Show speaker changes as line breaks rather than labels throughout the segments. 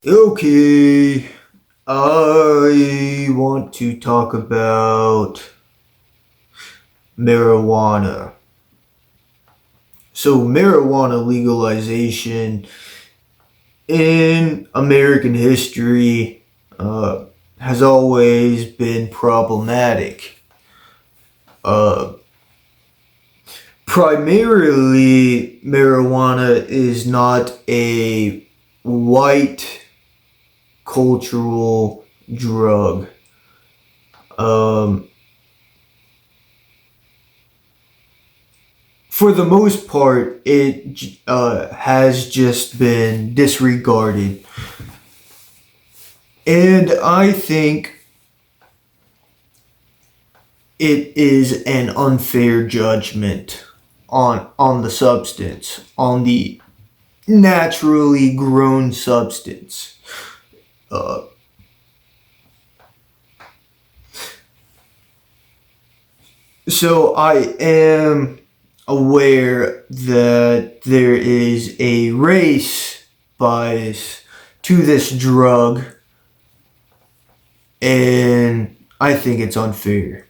Okay, I want to talk about marijuana. So, marijuana legalization in American history uh, has always been problematic. Uh, Primarily, marijuana is not a white cultural drug. Um, for the most part, it has just been disregarded. And I think it is an unfair judgment on the substance, on the naturally grown substance. Uh, so I am aware that there is a race bias to this drug, and I think it's unfair.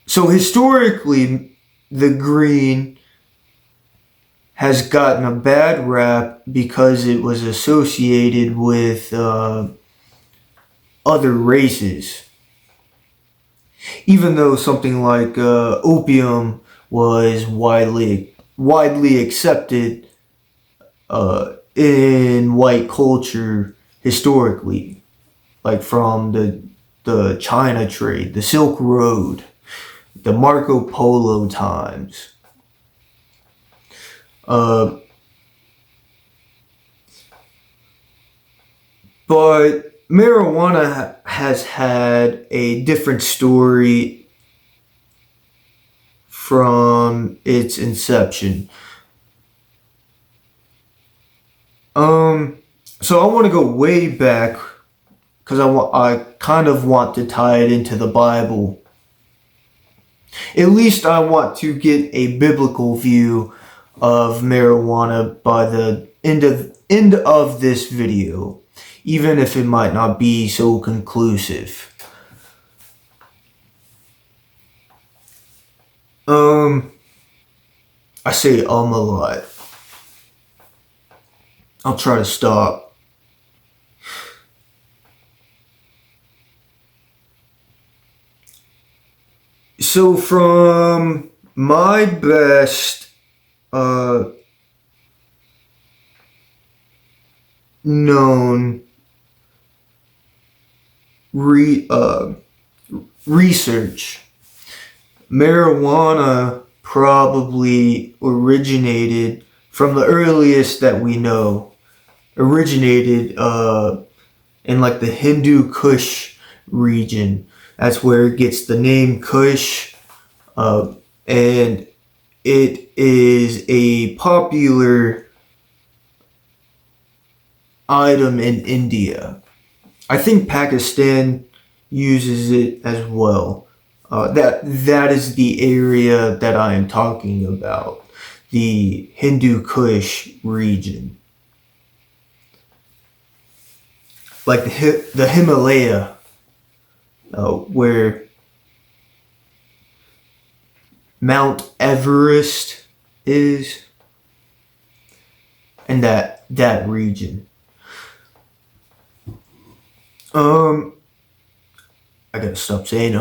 So historically, the green has gotten a bad rap because it was associated with other races. Even though something like opium was widely accepted in white culture historically, like from the China trade, the Silk Road, the Marco Polo times. Uh, but marijuana has had a different story from its inception. Um, so I want to go way back because I kind of want to tie it into the Bible. At least I want to get a biblical view of marijuana by the end of this video, even if it might not be so conclusive. Um, I say a lot. I'll try to stop. So from my best uh, known re- uh, research, marijuana probably originated from the earliest that we know, originated in like the Hindu Kush region. That's where it gets the name Kush, and it is a popular item in India. I think Pakistan uses it as well. That is the area that I am talking about, the Hindu Kush region, like the Himalaya, where Mount Everest is, and that region. Um, I gotta stop saying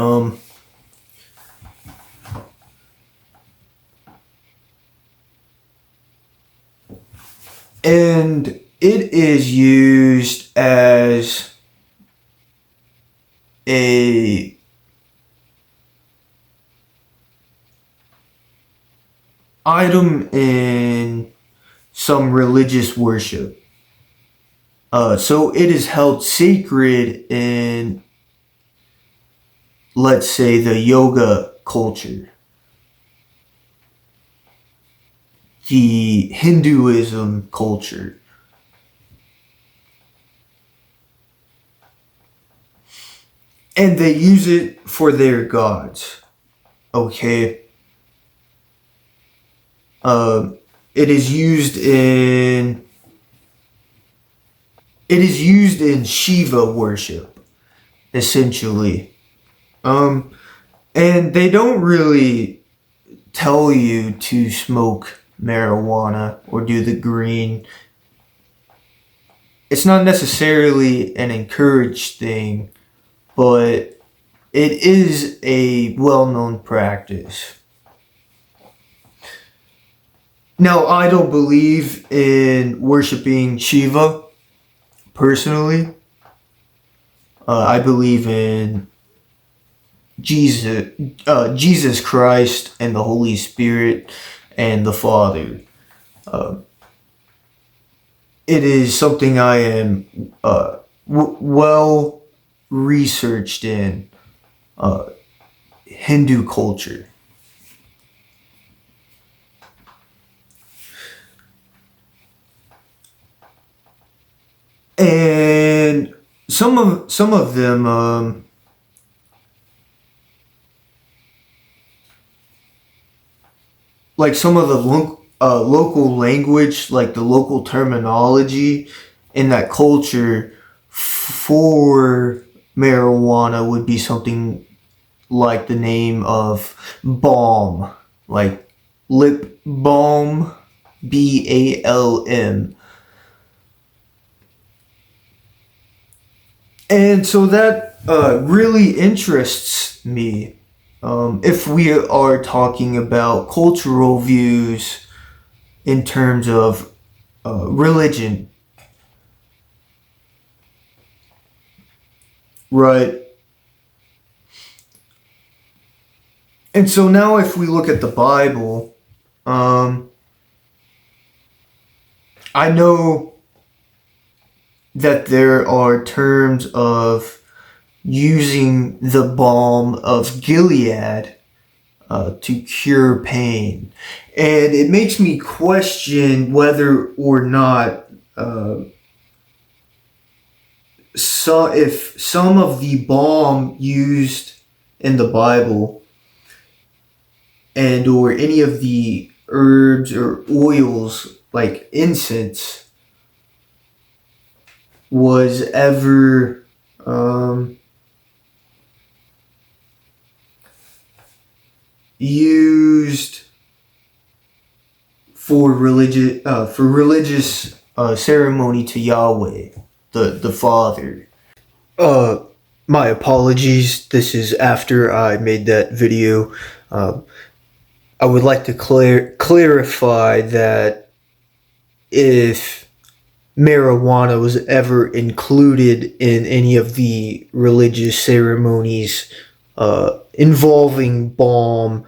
and it is used as a item in some religious worship. So it is held sacred in, let's say, the yoga culture, the Hinduism culture, and they use it for their gods. Okay, uh, it is used in it is used in Shiva worship, essentially. And they don't really tell you to smoke marijuana or do the green. It's not necessarily an encouraged thing, but it is a well-known practice. Now, I don't believe in worshiping Shiva personally. I believe in Jesus Christ and the Holy Spirit and the Father. It is something I am well researched in Hindu culture. And some of them like some of the local language, like the local terminology in that culture for marijuana would be something like the name of balm, like lip balm, BALM. And so that really interests me. If we are talking about cultural views in terms of religion, right? And so now, if we look at the Bible, I know that there are terms of using the balm of Gilead to cure pain. And it makes me question whether or not if some of the balm used in the Bible and or any of the herbs or oils like incense was ever used for religious ceremony to Yahweh, the Father. My apologies. This is after I made that video. I would like to clarify that if marijuana was ever included in any of the religious ceremonies involving balm,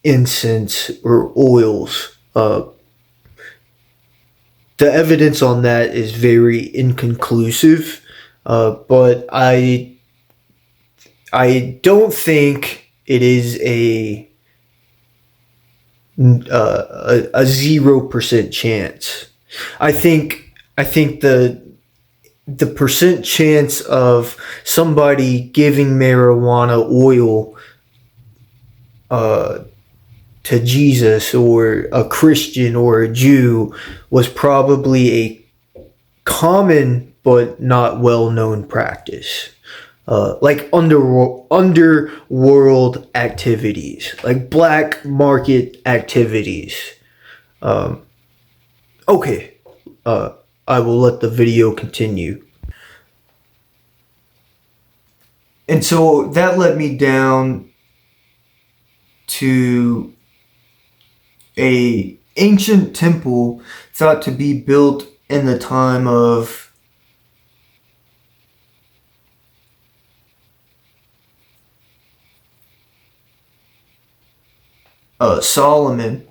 incense, or oils. The evidence on that is very inconclusive, but I don't think it is a 0% chance. I think the percent chance of somebody giving marijuana oil to Jesus or a Christian or a Jew was probably a common but not well-known practice. Like underworld activities, like black market activities. Okay, I will let the video continue. And so that led me down to a ancient temple thought to be built in the time of Solomon,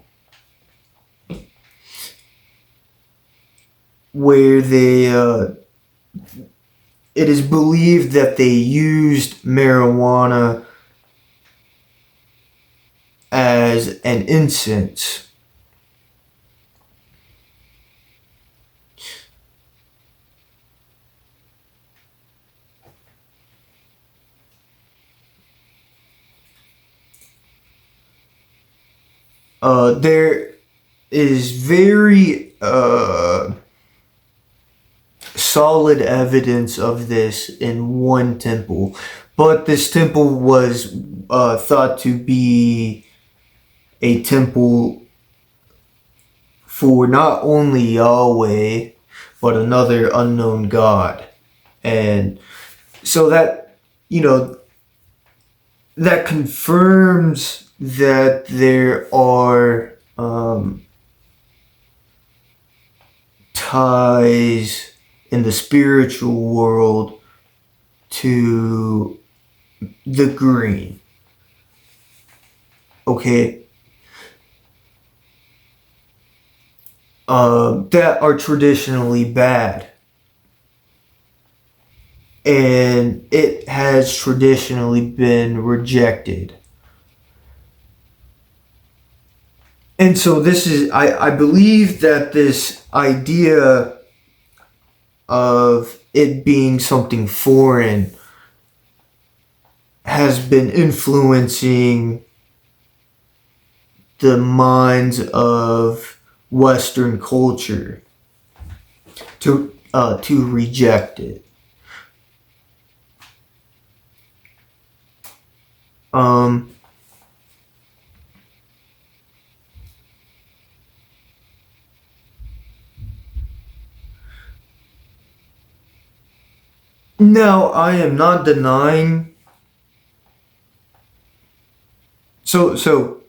where it is believed that they used marijuana as an incense. There is very solid evidence of this in one temple, but this temple was thought to be a temple for not only Yahweh, but another unknown God. And so that, that confirms that there are ties in the spiritual world to the green. Okay? That are traditionally bad. And it has traditionally been rejected. And so this is, I believe that this idea of it being something foreign has been influencing the minds of Western culture to reject it. Now, I am not denying. So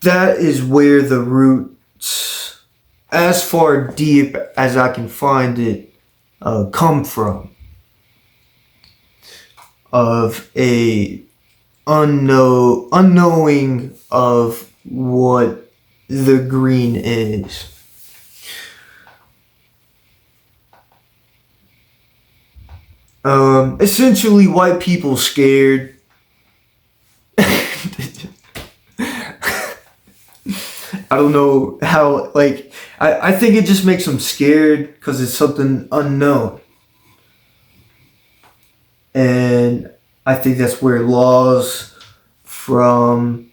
that is where the roots, as far deep as I can find it, come from. Of a unknowing of what the green is. Essentially, white people scared. I don't know how, I think it just makes them scared because it's something unknown. And I think that's where laws from,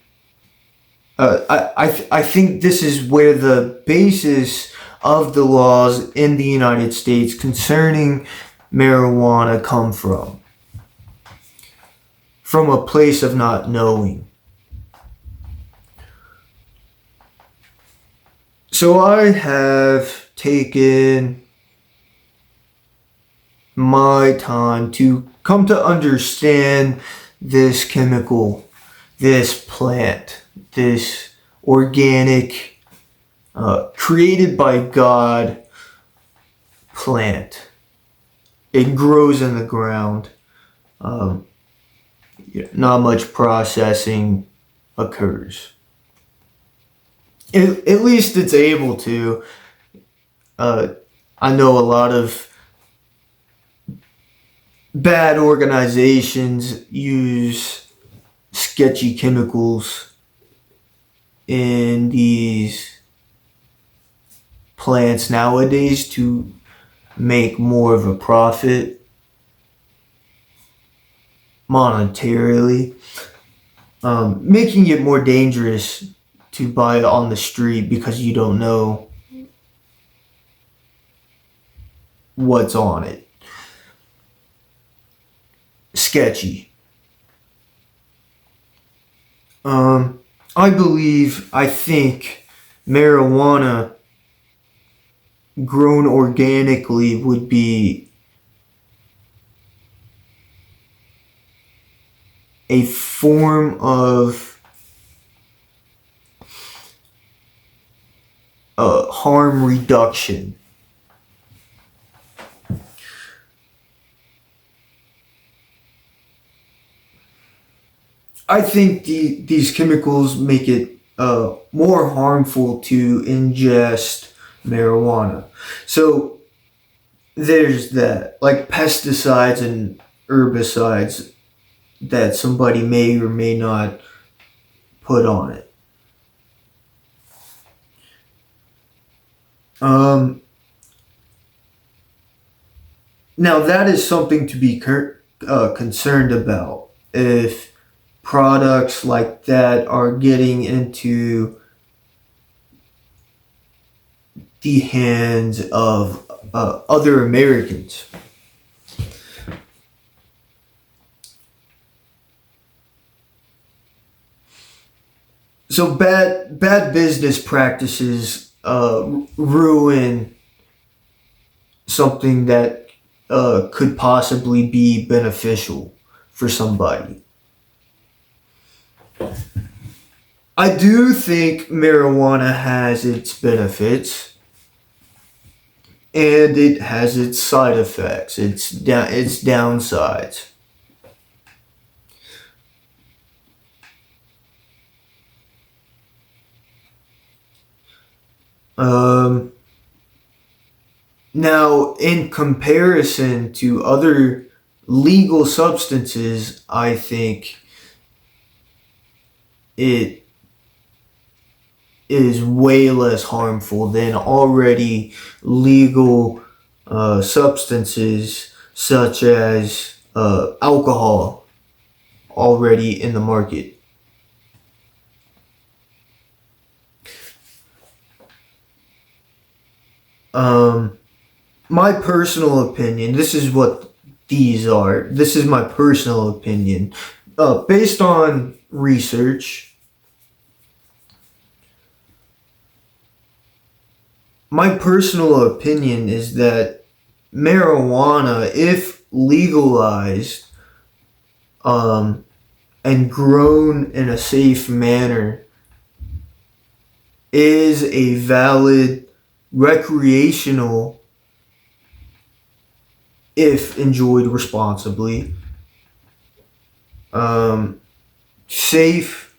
I think this is where the basis of the laws in the United States concerning marijuana come from a place of not knowing. So I have taken my time to come to understand this chemical, this plant, this organic, created by God plant. It grows in the ground. Not much processing occurs. At least it's able to. I know a lot of bad organizations use sketchy chemicals in these plants nowadays to make more of a profit monetarily, making it more dangerous to buy it on the street because you don't know what's on it. Sketchy. I think marijuana grown organically would be a form of harm reduction. I think these chemicals make it more harmful to ingest marijuana. So there's that, like pesticides and herbicides that somebody may or may not put on it. Now that is something to be concerned about. If products like that are getting into the hands of other Americans. So bad business practices ruin something that could possibly be beneficial for somebody. I do think marijuana has its benefits and it has its side effects, its downsides. Um, Now, in comparison to other legal substances, I think it is way less harmful than already legal substances such as alcohol already in the market. Um, my personal opinion, this is what these are. This is my personal opinion. Based on research, my personal opinion is that marijuana, if legalized um, and grown in a safe manner, is a valid recreational, if enjoyed responsibly, um, safe,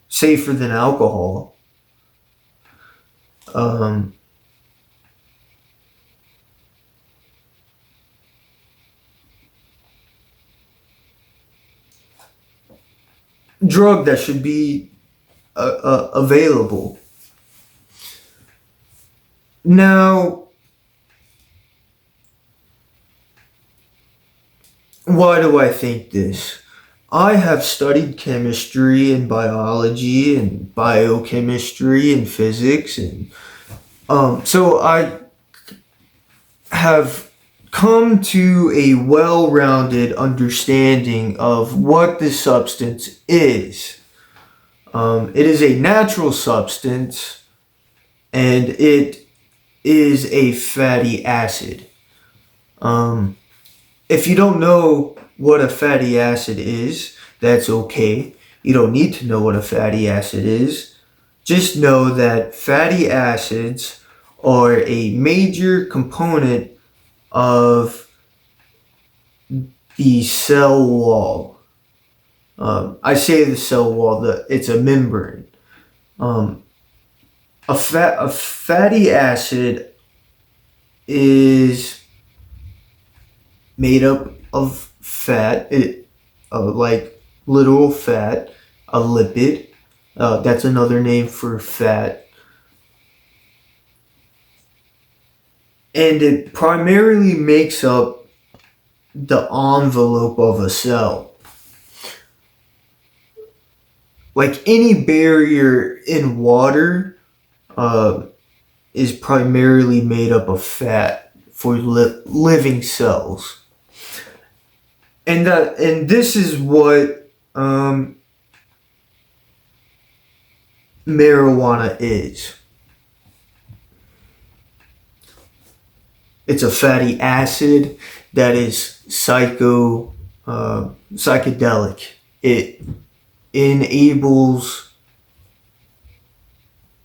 safer than alcohol. Um, Drug that should be available. Now, why do I think this? I have studied chemistry and biology and biochemistry and physics, and so I have come to a well-rounded understanding of what this substance is. It is a natural substance, and it is a fatty acid. Um, if you don't know what a fatty acid is, that's okay. You don't need to know what a fatty acid is. Just know that fatty acids are a major component of the cell wall. I say the cell wall, it's a membrane. Um, a fatty acid is made up of fat, like literal fat, a lipid. That's another name for fat. And it primarily makes up the envelope of a cell. Like any barrier in water uh, is primarily made up of fat for living cells. And this is what marijuana is. It's a fatty acid that is psychedelic. It enables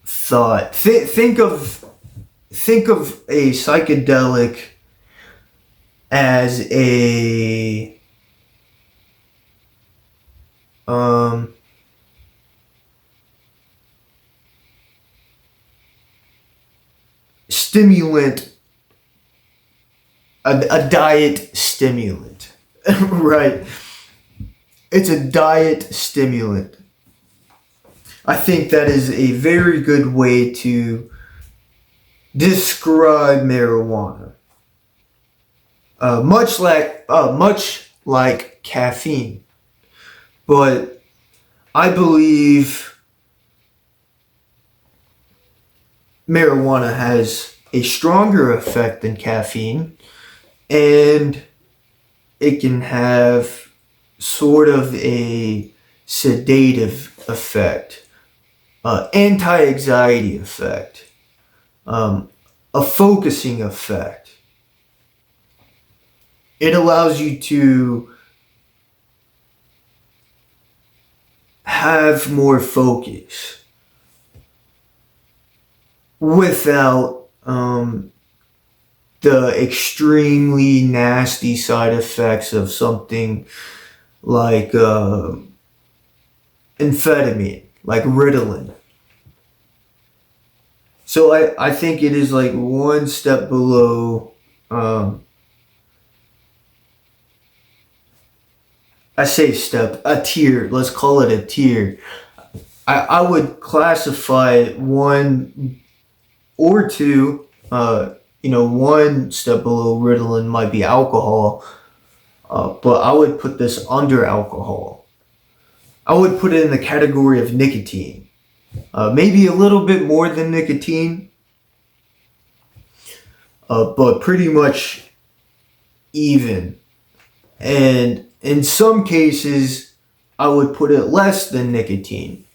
thought. Think of a psychedelic as um, stimulant, a diet stimulant, right? It's a diet stimulant. I think that is a very good way to describe marijuana. Much like caffeine, but I believe marijuana has a stronger effect than caffeine, and it can have sort of a sedative effect, anti-anxiety effect, a focusing effect. It allows you to have more focus without the extremely nasty side effects of something like amphetamine, like Ritalin. So I think it is like one step below. I say step, a tier. Let's call it a tier. I would classify one or two. One step below Ritalin might be alcohol, but I would put this under alcohol. I would put it in the category of nicotine. Maybe a little bit more than nicotine, but pretty much even. And in some cases, I would put it less than nicotine.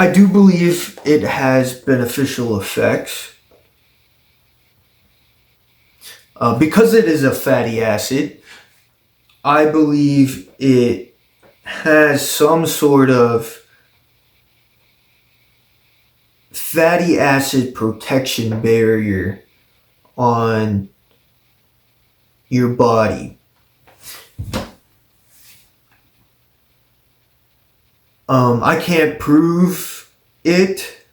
I do believe it has beneficial effects. Because it is a fatty acid, I believe it has some sort of fatty acid protection barrier on your body. I can't prove it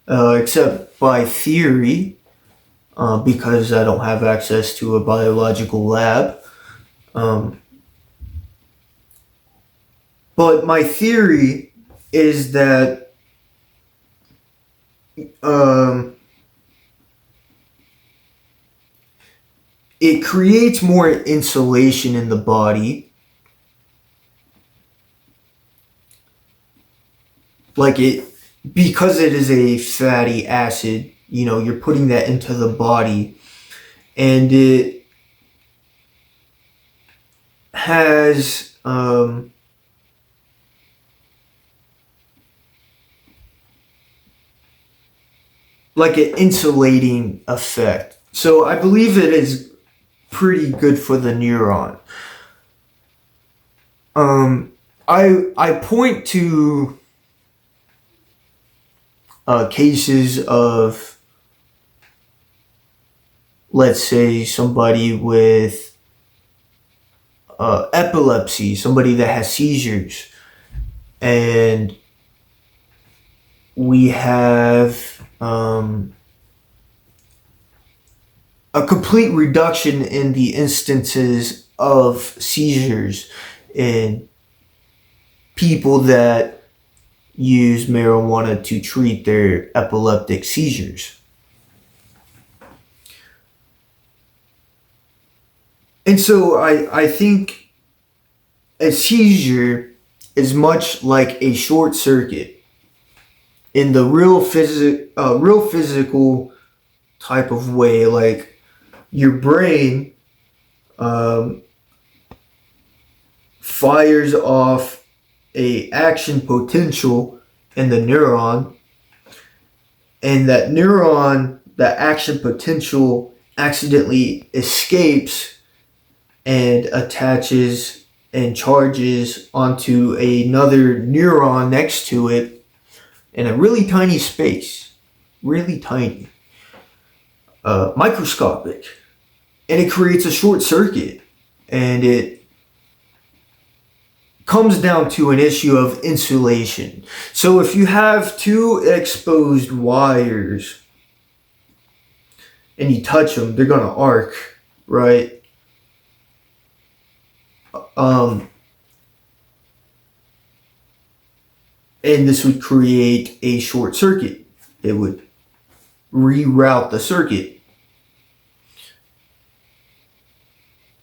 except by theory, because I don't have access to a biological lab. But my theory is that it creates more insulation in the body. Because it is a fatty acid, you're putting that into the body, and it has like an insulating effect. So I believe it is pretty good for the neuron. I point to cases of, let's say, somebody with epilepsy, somebody that has seizures, and we have a complete reduction in the instances of seizures in people that use marijuana to treat their epileptic seizures. And so I think a seizure is much like a short circuit in the real physical type of way. Like your brain fires off a action potential in the neuron, and that neuron, that action potential, accidentally escapes and attaches and charges onto another neuron next to it in a really tiny space, really tiny, microscopic, and it creates a short circuit, and it comes down to an issue of insulation. So if you have two exposed wires and you touch them, they're going to arc, right? And this would create a short circuit. It would reroute the circuit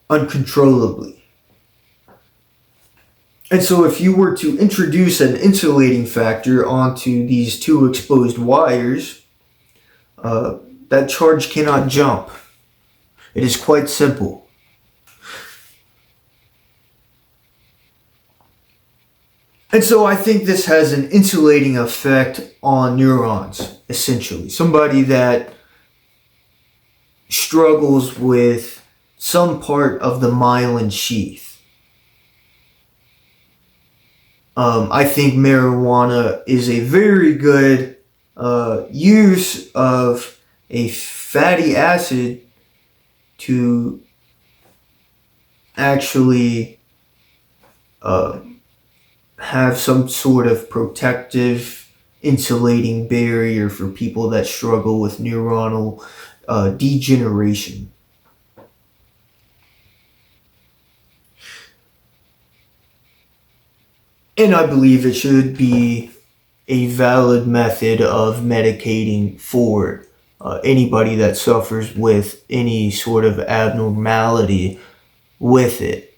uncontrollably. And so if you were to introduce an insulating factor onto these two exposed wires, uh, that charge cannot jump. It is quite simple. And so I think this has an insulating effect on neurons, essentially. Somebody that struggles with some part of the myelin sheath. I think marijuana is a very good use of a fatty acid to actually have some sort of protective insulating barrier for people that struggle with neuronal degeneration. And I believe it should be a valid method of medicating for anybody that suffers with any sort of abnormality with it.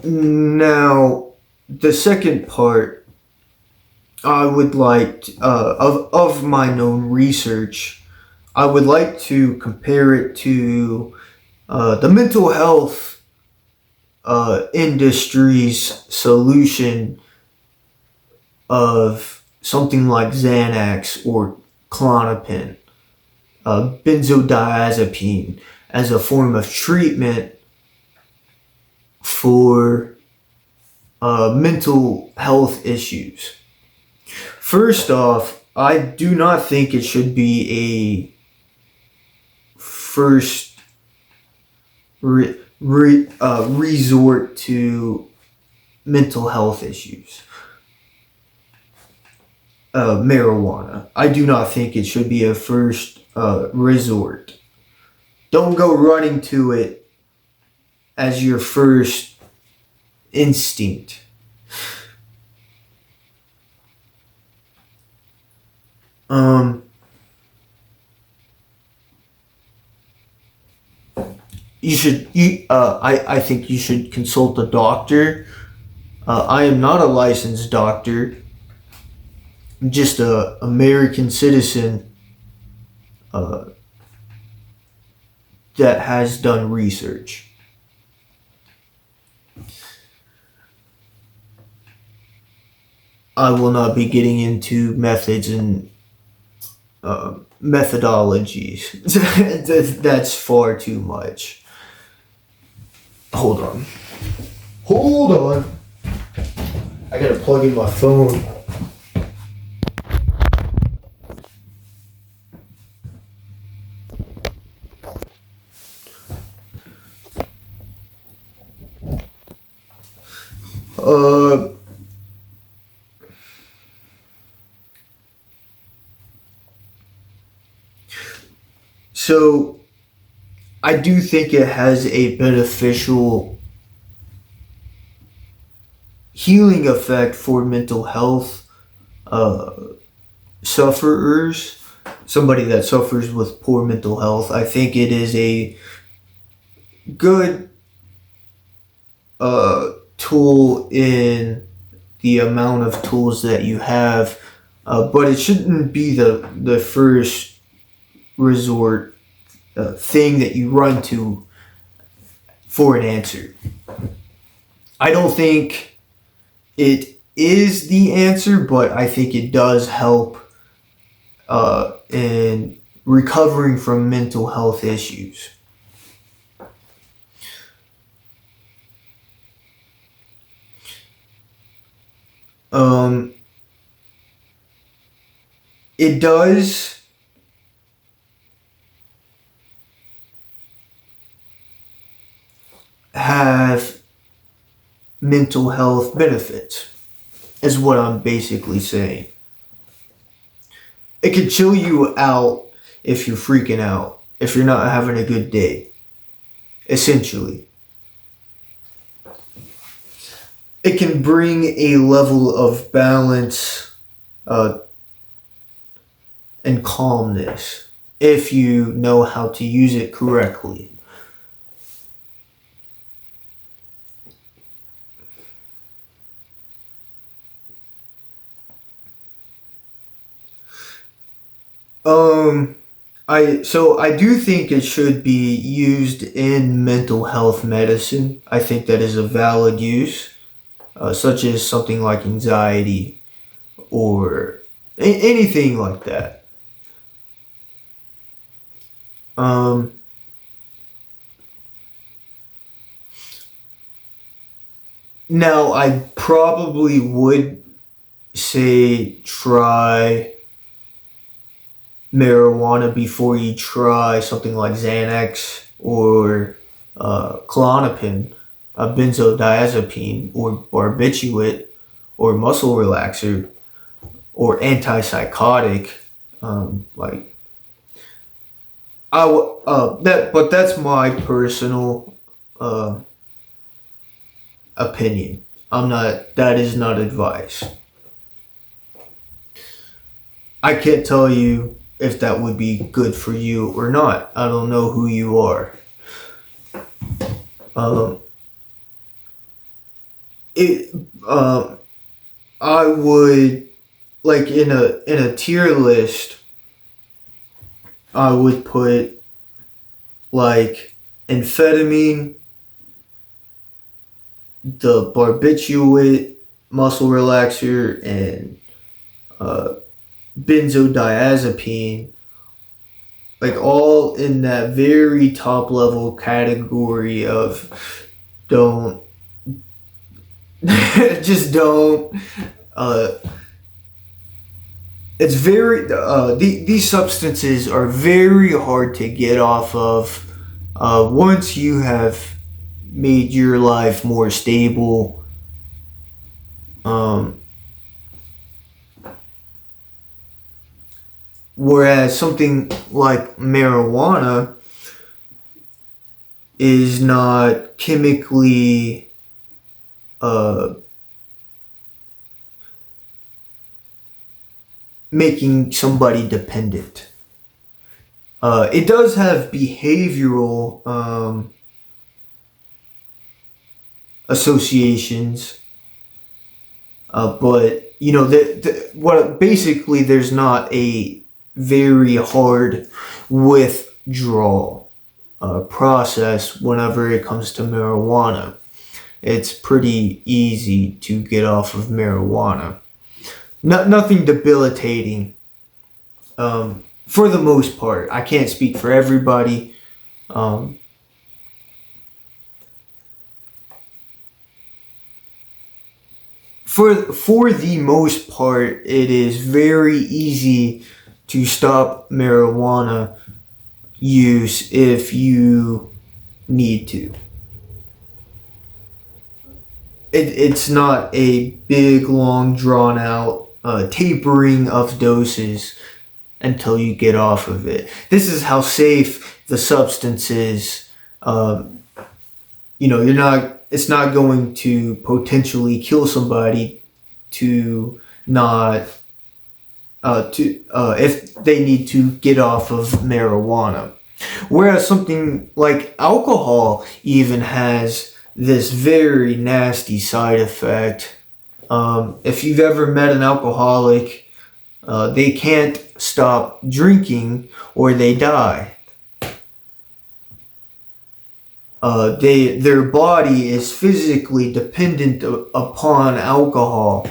Now, the second part, I would like of my known research, I would like to compare it to the mental health industry's solution of something like Xanax or Klonopin, benzodiazepine, as a form of treatment for mental health issues. First off, I do not think it should be a first resort to mental health issues. Marijuana. I do not think it should be a first resort. Don't go running to it as your first instinct. I think you should consult a doctor. I am not a licensed doctor. I'm just a American citizen that has done research. I will not be getting into methods and methodologies. That's far too much. Hold on. Hold on. I gotta plug in my phone. So I do think it has a beneficial healing effect for mental health sufferers, somebody that suffers with poor mental health. I think it is a good tool in the amount of tools that you have, but it shouldn't be the first resort thing that you run to for an answer. I don't think it is the answer, but I think it does help in recovering from mental health issues. It does have mental health benefits, is what I'm basically saying. It can chill you out if you're freaking out, if you're not having a good day, essentially. It can bring a level of balance uh, and calmness if you know how to use it correctly. Um, I do think it should be used in mental health medicine. I think that is a valid use, such as something like anxiety or anything like that. Um, Now I probably would say try marijuana before you try something like Xanax or Klonopin, a benzodiazepine, or barbiturate, or muscle relaxer, or antipsychotic. Like but that's my personal uh, opinion. I'm not. That is not advice. I can't tell you if that would be good for you or not. I don't know who you are. Um, it. I would like in a tier list. I would put like amphetamine, the barbiturate, muscle relaxer, and uh, benzodiazepine, like all in that very top level category of don't just don't. Uh, it's very these substances are very hard to get off of once you have made your life more stable. Um, Whereas something like marijuana is not chemically uh, making somebody dependent. It does have behavioral associations, but you know, what basically there's not a very hard withdrawal process whenever it comes to marijuana. It's pretty easy to get off of marijuana. Nothing debilitating for the most part. I can't speak for everybody. Um, for the most part, it is very easy to stop marijuana use if you need to. It's not a big, long, drawn out tapering of doses until you get off of it. This is how safe the substance is. You know, you're not. It's not going to potentially kill somebody to not to if they need to get off of marijuana. Whereas something like alcohol even has this very nasty side effect. If you've ever met an alcoholic, they can't stop drinking or they die. Their body is physically dependent upon alcohol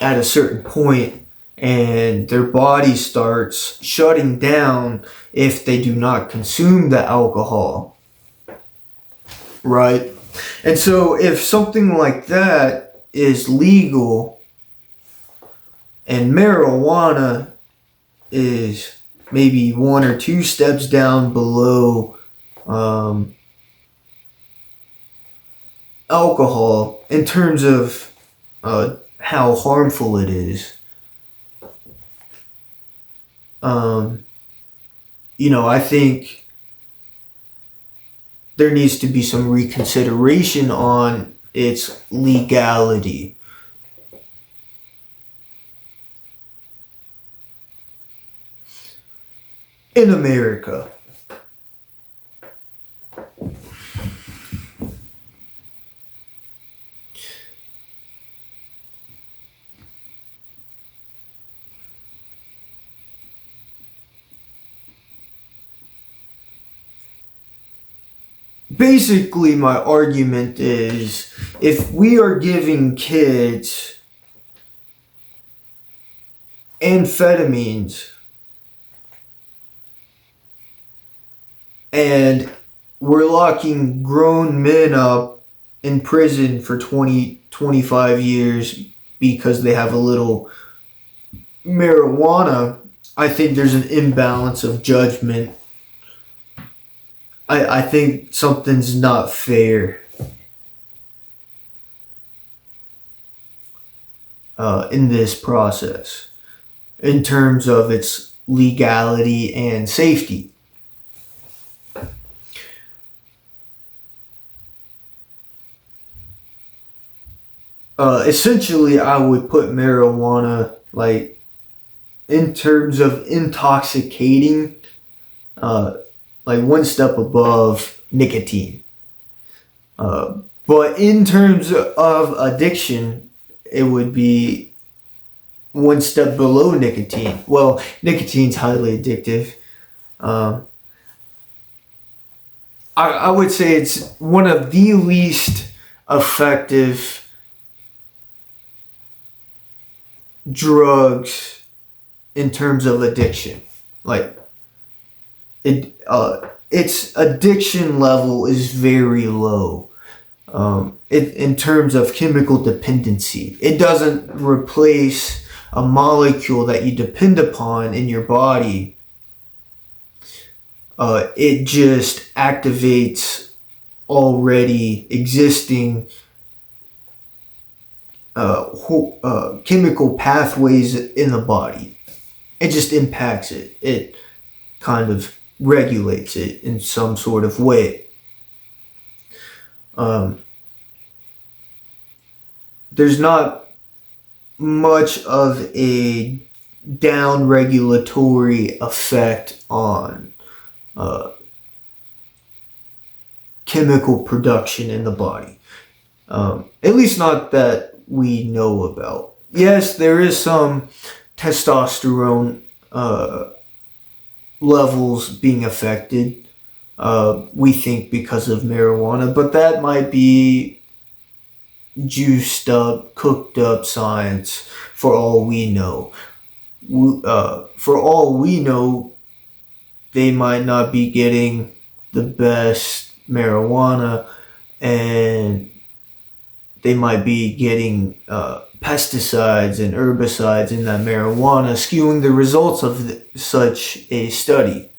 at a certain point, and their body starts shutting down if they do not consume the alcohol, right? And so if something like that is legal and marijuana is maybe one or two steps down below alcohol in terms of how harmful it is. You know, I think there needs to be some reconsideration on its legality. In America. Basically, my argument is if we are giving kids amphetamines and we're locking grown men up in prison for 20-25 years because they have a little marijuana, I think there's an imbalance of judgment. I think something's not fair in this process in terms of its legality and safety. Essentially, I would put marijuana like in terms of intoxicating, uh, like one step above nicotine. But in terms of addiction, it would be one step below nicotine. Well, nicotine's highly addictive. Um, I would say it's one of the least effective drugs in terms of addiction. Like its addiction level is very low. In terms of chemical dependency, it doesn't replace a molecule that you depend upon in your body. It just activates already existing chemical pathways in the body. It just impacts it. It kind of regulates it in some sort of way. There's not much of a down regulatory effect on chemical production in the body. At least not that we know about. Yes, there is some testosterone levels being affected, we think because of marijuana, but that might be juiced up, cooked up science for all we know. For all we know, they might not be getting the best marijuana, and they might be getting pesticides and herbicides in that marijuana, skewing the results of such a study.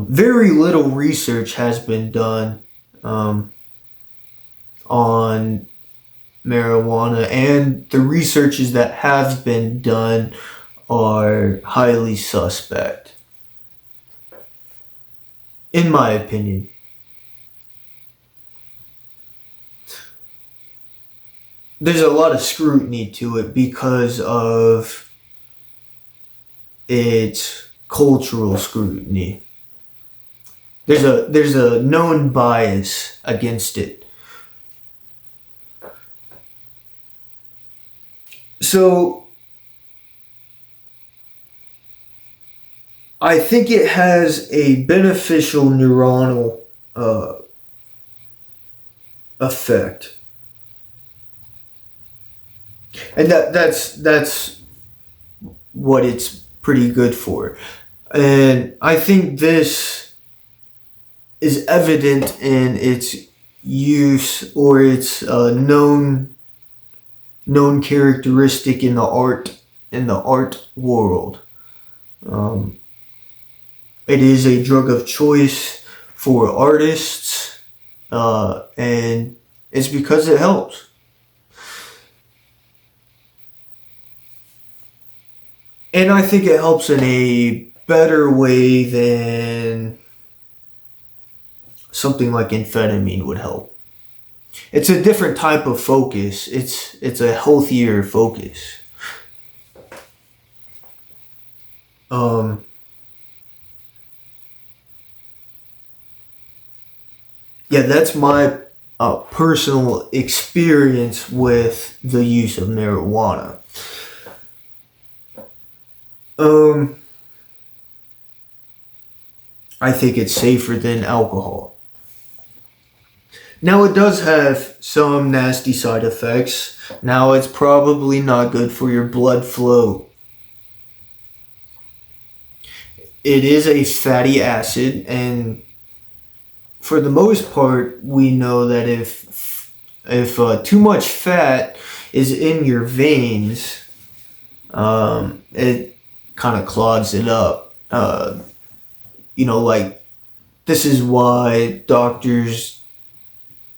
Very little research has been done on marijuana, and the researches that have been done are highly suspect, in my opinion. There's a lot of scrutiny to it because of its cultural scrutiny. There's a known bias against it. So I think it has a beneficial neuronal effect, and that's what it's pretty good for. And I think this is evident in its use or its known characteristic in the art world. It is a drug of choice for artists, and it's because it helps. And I think it helps in a better way than something like amphetamine would help. It's a different type of focus. It's a healthier focus. Um, yeah, that's my personal experience with the use of marijuana. Um, I think it's safer than alcohol. Now, it does have some nasty side effects. Now, it's probably not good for your blood flow. It is a fatty acid, and for the most part, we know that if too much fat is in your veins, it kind of clogs it up. Like this is why doctors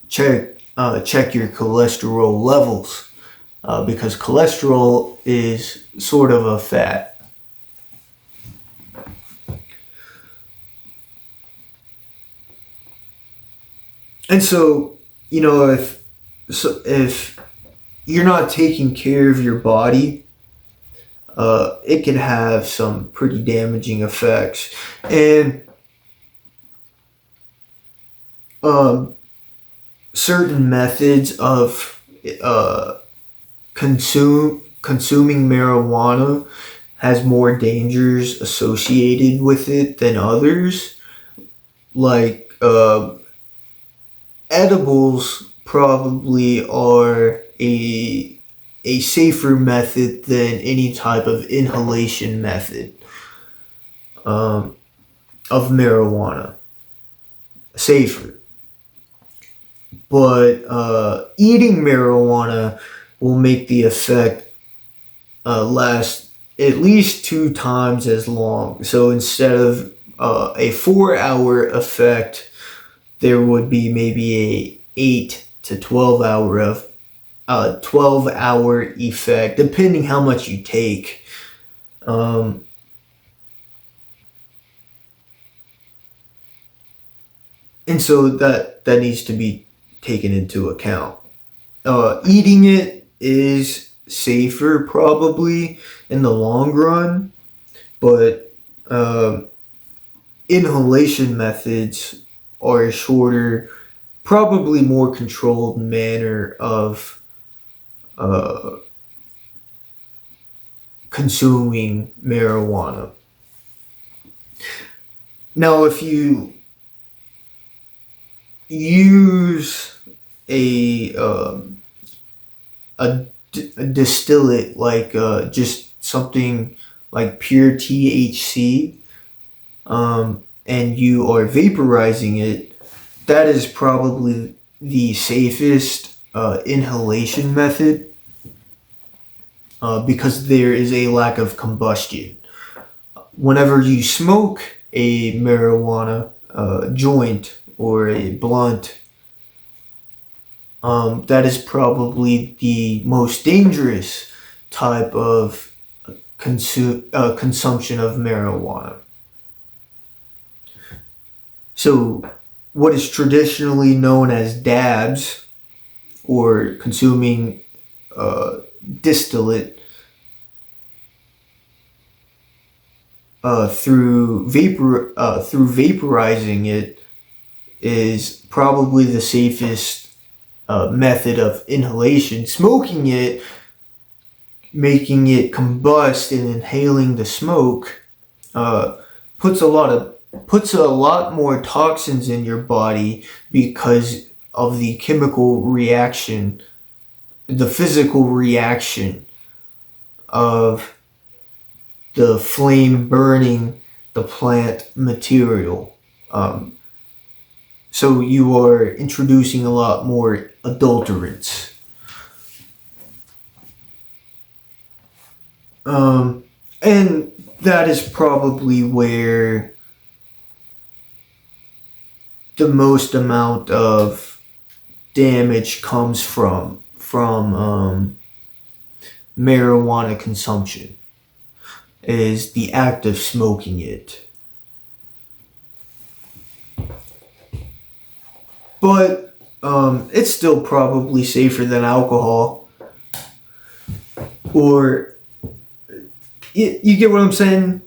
check your cholesterol levels, because cholesterol is sort of a fat. And so, if you're not taking care of your body, it can have some pretty damaging effects. And certain methods of consuming marijuana has more dangers associated with it than others. Like edibles probably are a safer method than any type of inhalation method of marijuana. Safer. But eating marijuana will make the effect last at least 2 times as long. So instead of a 4-hour effect, there would be maybe a 8 to 12-hour effect, depending how much you take. And so that needs to be taken into account. Eating it is safer probably in the long run, but inhalation methods are a shorter, probably more controlled manner of consuming marijuana. Now, if you use a distillate like just something like pure THC, and you are vaporizing it, that is probably the safest inhalation method, because there is a lack of combustion. Whenever you smoke a marijuana joint or a blunt, that is probably the most dangerous type of consumption of marijuana. So, what is traditionally known as dabs, or consuming distillate through vaporizing it, is probably the safest method of inhalation. Smoking it, making it combust and inhaling the smoke, puts a lot more toxins in your body because of the chemical reaction, the physical reaction of the flame burning the plant material. So you are introducing a lot more adulterants. And that is probably where the most amount of damage comes from marijuana consumption, is the act of smoking it. but it's still probably safer than alcohol. Or you get what I'm saying?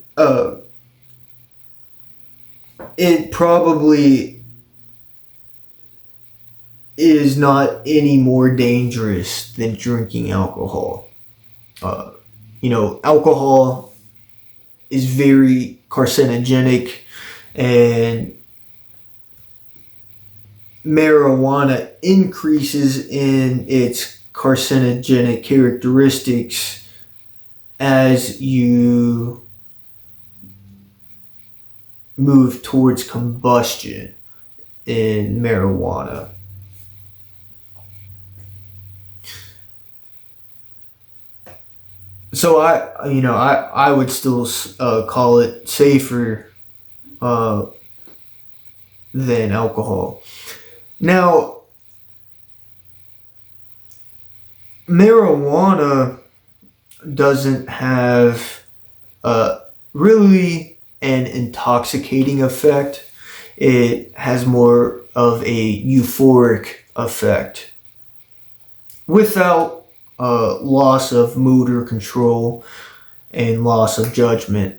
It probably is not any more dangerous than drinking alcohol. Uh, Alcohol is very carcinogenic, and marijuana increases in its carcinogenic characteristics as you move towards combustion in marijuana. So I would still call it safer uh, than alcohol. Now, marijuana doesn't have really an intoxicating effect. It has more of a euphoric effect without loss of motor control and loss of judgment.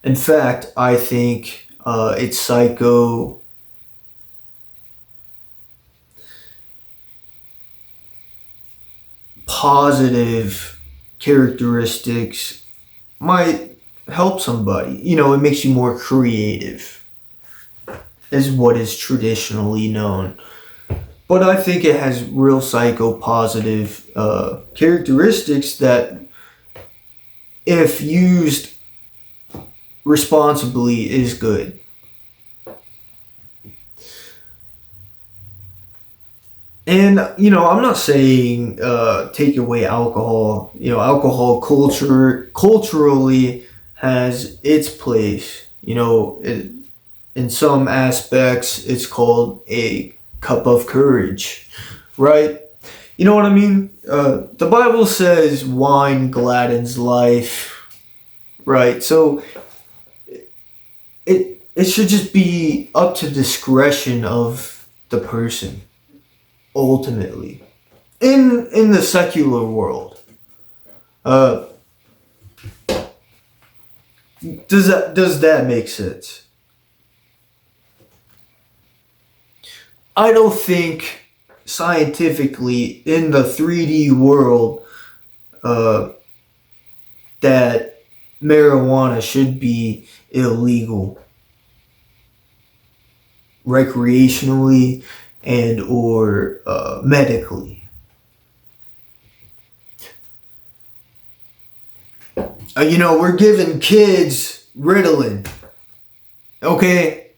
In fact, I think its psycho positive characteristics might help somebody. It makes you more creative, is what is traditionally known. But I think it has real psychopositive characteristics that, if used responsibly, is good. And I'm not saying take away alcohol. Alcohol culturally has its place. In some aspects, it's called a cup of courage, right? You know what I mean? The Bible says wine gladdens life, right? So it should just be up to discretion of the person, ultimately, in the secular world. Uh, does that make sense? I don't think scientifically in the 3D world uh, that marijuana should be illegal recreationally and or medically. We're giving kids Ritalin, okay?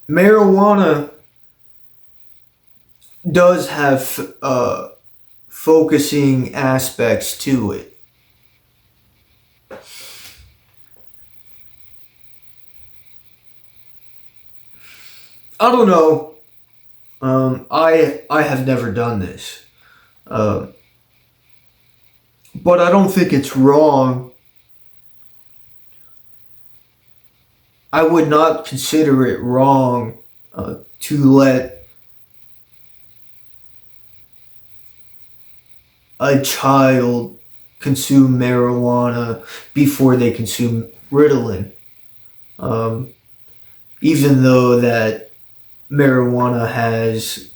Marijuana does have focusing aspects to it. I don't know. I have never done this, uh, but I don't think it's wrong. I would not consider it wrong to let a child consume marijuana before they consume Ritalin, um, even though that marijuana has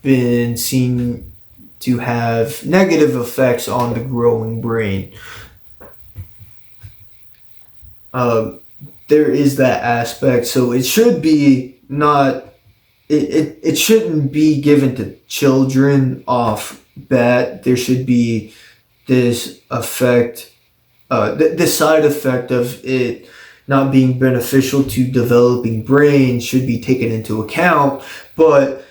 been seen to have negative effects on the growing brain. Um, there is that aspect, so it should be not. It shouldn't be given to children off bat. There should be this effect, the side effect of it not being beneficial to developing brains should be taken into account. But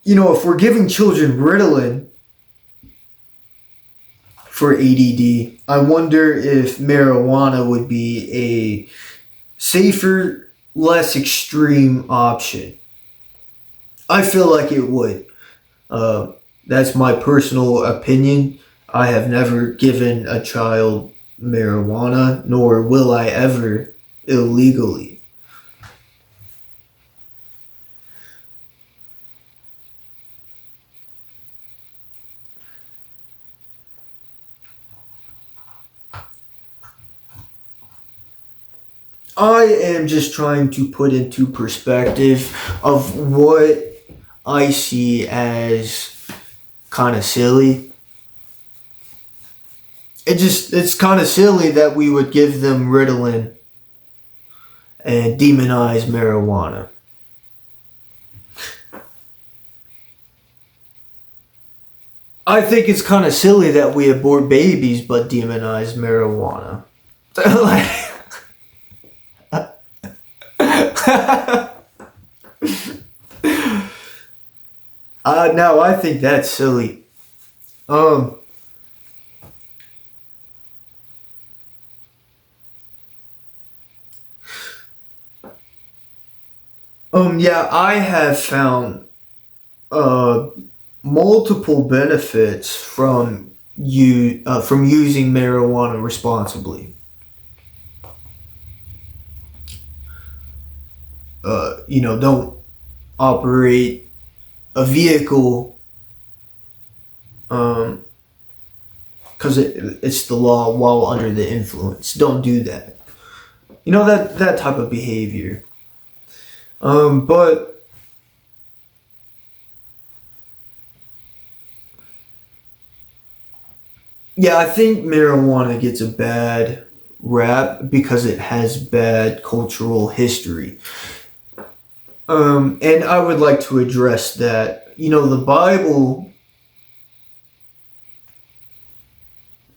if we're giving children Ritalin for ADD, I wonder if marijuana would be a safer, less extreme option. I feel like it would. Uh, that's my personal opinion. I have never given a child marijuana, nor will I ever illegally. I am just trying to put into perspective of what I see as kind of silly. It's kind of silly that we would give them Ritalin and demonize marijuana. I think it's kind of silly that we abort babies but demonize marijuana. Now I think that's silly. Um, yeah, I have found uh multiple benefits from using marijuana responsibly. Don't operate a vehicle um because it's the law while under the influence. Don't do that. That type of behavior. But yeah, I think marijuana gets a bad rap because it has bad cultural history. And I would like to address that. The Bible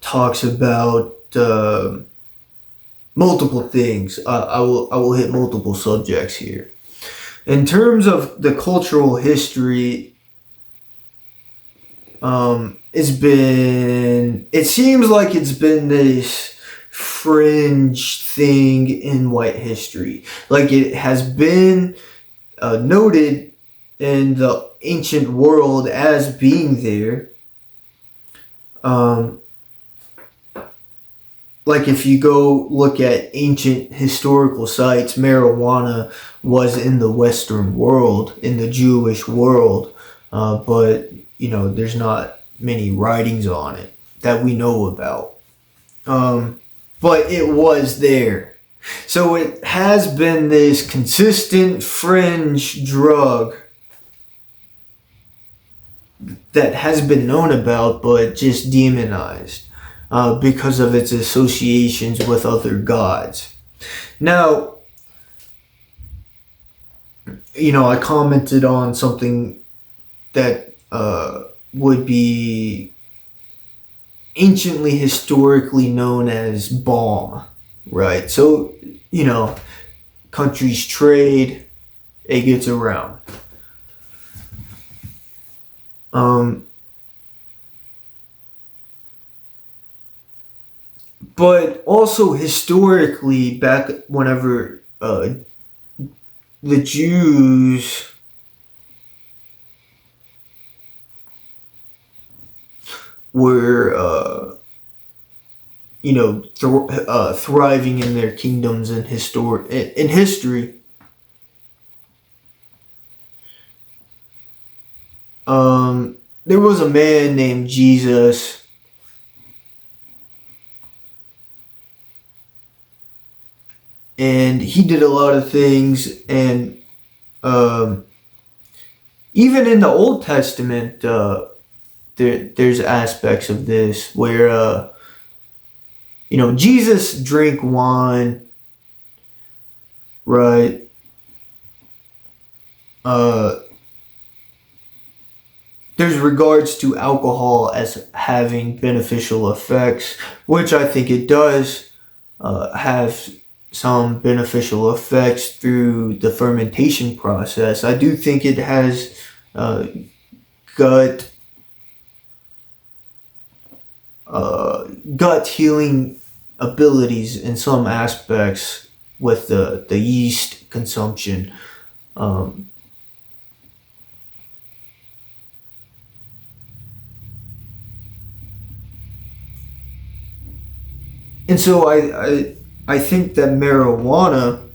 talks about multiple things. I will hit multiple subjects here. In terms of the cultural history, it seems like it's been this fringe thing in white history. Like it has been noted in the ancient world as being there. Um, like if you go look at ancient historical sites, marijuana was in the Western world, in the Jewish world, but there's not many writings on it that we know about. But it was there. So it has been this consistent fringe drug that has been known about, but just demonized because of its associations with other gods. Now, I commented on something that would be anciently historically known as balm, right? So, countries trade, it gets around. But also historically, back whenever the Jews were, thriving in their kingdoms in history, there was a man named Jesus, and he did a lot of things, and even in the Old Testament, there's aspects of this where Jesus drank wine, right? There's regards to alcohol as having beneficial effects, which I think it does have some beneficial effects through the fermentation process. I do think it has gut gut healing abilities in some aspects with the yeast consumption. Um, And so I think that marijuana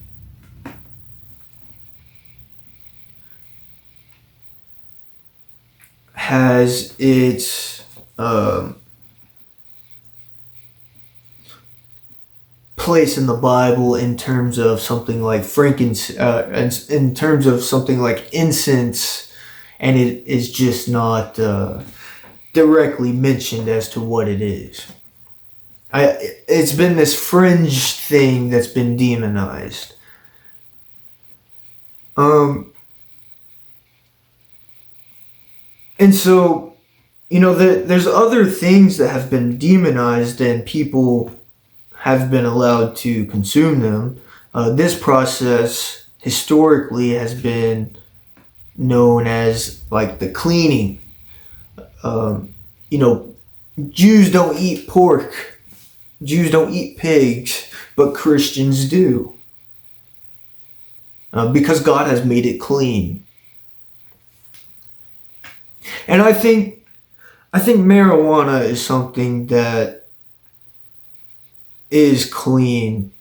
has its place in the Bible in terms of something like in terms of something like incense, and it is just not directly mentioned as to what it is. It's been this fringe thing that's been demonized. And so, there's other things that have been demonized and people have been allowed to consume them. This process historically has been known as like the cleaning. Um, you know, Jews don't eat pork, Jews don't eat pigs, but Christians do because God has made it clean. And I think marijuana is something that is clean